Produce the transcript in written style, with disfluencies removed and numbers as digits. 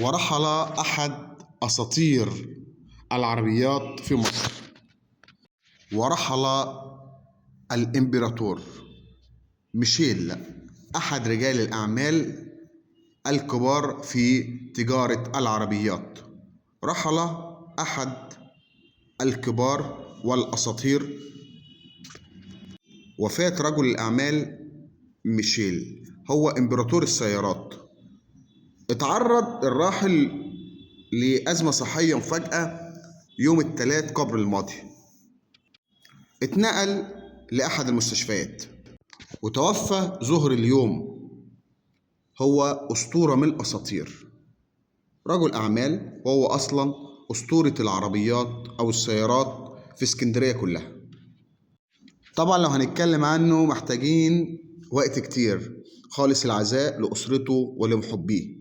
ورحل أحد أساطير العربيات في مصر، ورحل الإمبراطور ميشيل، أحد رجال الأعمال الكبار في تجارة العربيات. رحل أحد الكبار والأساطير. وفاة رجل الأعمال ميشيل هو إمبراطور السيارات. اتعرض الراحل لأزمة صحية مفاجئة يوم الثلاث قبل الماضي. اتنقل لأحد المستشفيات وتوفى ظهر اليوم. هو أسطورة من الأساطير، رجل أعمال، وهو أصلا أسطورة العربيات أو السيارات في اسكندرية كلها. طبعا لو هنتكلم عنه محتاجين وقت كتير. خالص العزاء لأسرته ولمحبيه.